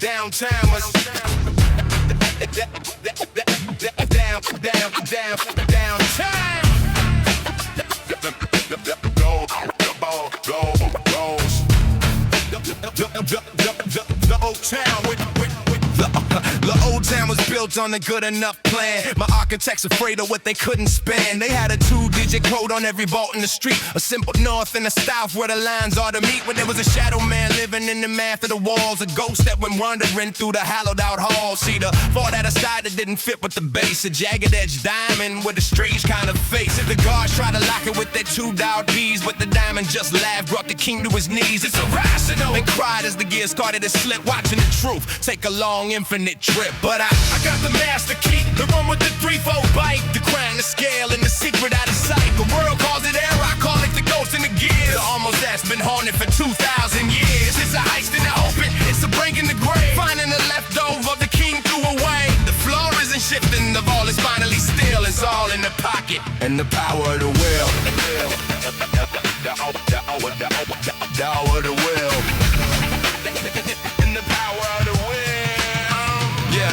Downtown was downtown. The old town the old town was built on a good enough plan. My architects afraid of what they couldn't span. They had a 2-digit code on every vault in the street, a simple north and a south where the lines are to meet. When there was a shadow man living in the math of the walls, a ghost that went wandering through the hollowed out halls. See, the vault had a side that didn't fit with the base, a jagged edge diamond with a strange kind of face. If the guards tried to lock it with their 2 dialed bees, but the diamond just laughed, brought the king to his knees. It's irrational, and cried as the gears started to slip, watching the truth take a long infinite trip. But I got the master key, the one with the 3-4 bite, the crown, the scale, and the secret out of sight. The world calls it error, I call it the ghost in the gears. The almost that's been haunted for 2,000 years. It's a heist in the open, it's a break in the grave, finding the leftover the king threw away. The floor isn't shifting, the ball is finally still. It's all in the pocket and the power of the will. The power of the will. And the power of the will. Yeah.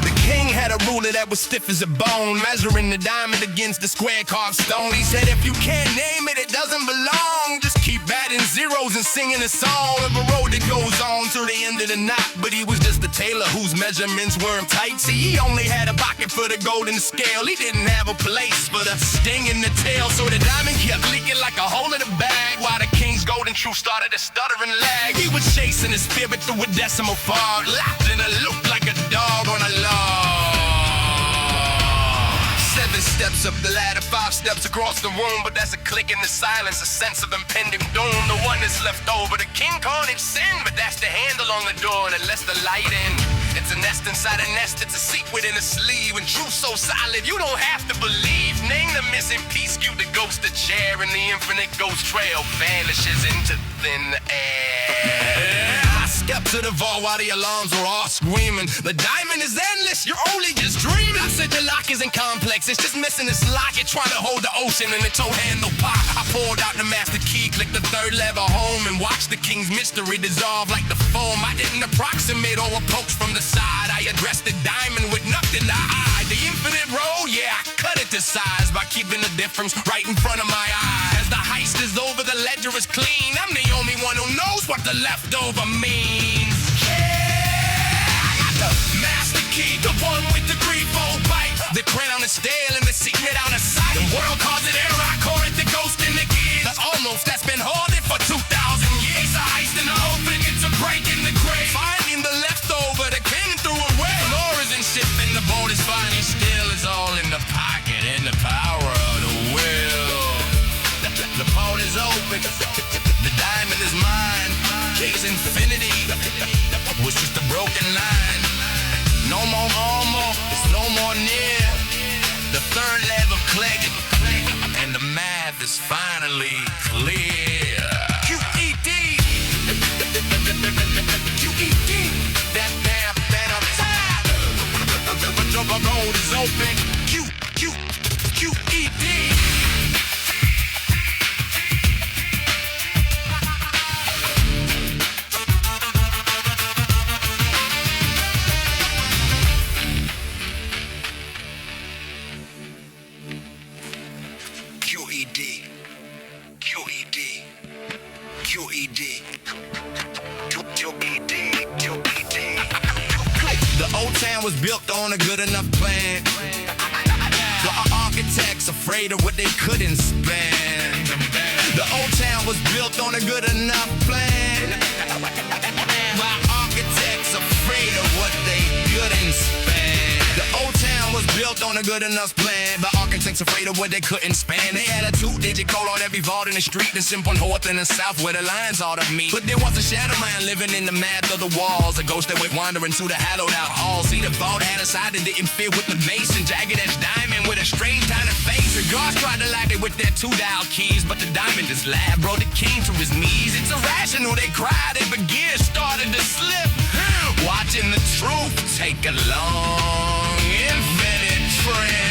The king had a ruler that was stiff as a bone, measuring the diamond against the square carved stone. He said, if you can't name it, it doesn't belong. Just keep adding zeros and singing a song of a road that goes on till the end of the night. But he was just a tailor whose measurements weren't tight. See, he only had a pocket for the gold and the scale. He didn't have a place for the sting in the tail. So the diamond kept leaking like a hole in a bag, while the king's golden truth started to stutter and lag. He was chasing his spirit through a decimal fog, laughed in a loop like a dog on a log. 7 steps up the ladder, 5 steps across the room, but that's a click in the silence, a sense of impending doom. The one that's left over, the king called it sin, but that's the handle on the door that lets the light in. It's a nest inside a nest, it's a seat within a sleeve, and truth so solid you don't have to believe. Name the missing piece, cue the ghost a chair, and the infinite ghost trail vanishes into thin air. I stepped to the vault while the alarms were all screaming. The diamond is endless, you're only just dreaming. I said the lock isn't complex, it's just missing its locket, trying to hold the ocean in its toe handle pop. I pulled out the master key, clicked the 3rd lever home, and watched the king's mystery dissolve like the foam. I didn't approximate or approach from the side, I addressed the diamond with nothing to hide. The infinite road, yeah, I cut it to size by keeping the difference right in front of my eyes. As the heist is over, the ledger is clean, I'm the only one who knows what the leftover means. Yeah, I got the master key, the one with the 3-4 bite, the crown is stale and the secret out of sight. The world calls it error, I call it the ghost in the gears. The almost that's been haunted for 2,000 years. It's a heist in the open, it's a break in the grave, finding the leftover the king threw away. The floor isn't shifting, the boat is finally still. It's all in the pocket and the power of the will. The boat is open, the diamond is mine. King's infinity was just a broken line. No more almost, no more near. The 3rd level clicked, and the math is finally clear. QED, QED, that math that I'm tired. The road is open. QED. The old town was built on a good enough plan. The architects afraid of what they couldn't spend. The old town was built on a good enough plan. While architects afraid of what they couldn't spend. The old town was built on a good enough plan, but architects afraid of what they couldn't span. They had a 2-digit code on every vault in the street, and simple north and the south where the lines ought to meet. But there was a shadow man living in the math of the walls, a ghost that went wandering through the hollowed out halls. See, the vault had a side that didn't fit with the mason, jagged edge diamond with a strange kind of face. The guards tried to lock it with their 2 dial keys, but the diamond just laughed, brought the king to his knees. It's irrational, they cried, and the gears started to slip, watching the truth take a long infinite trip.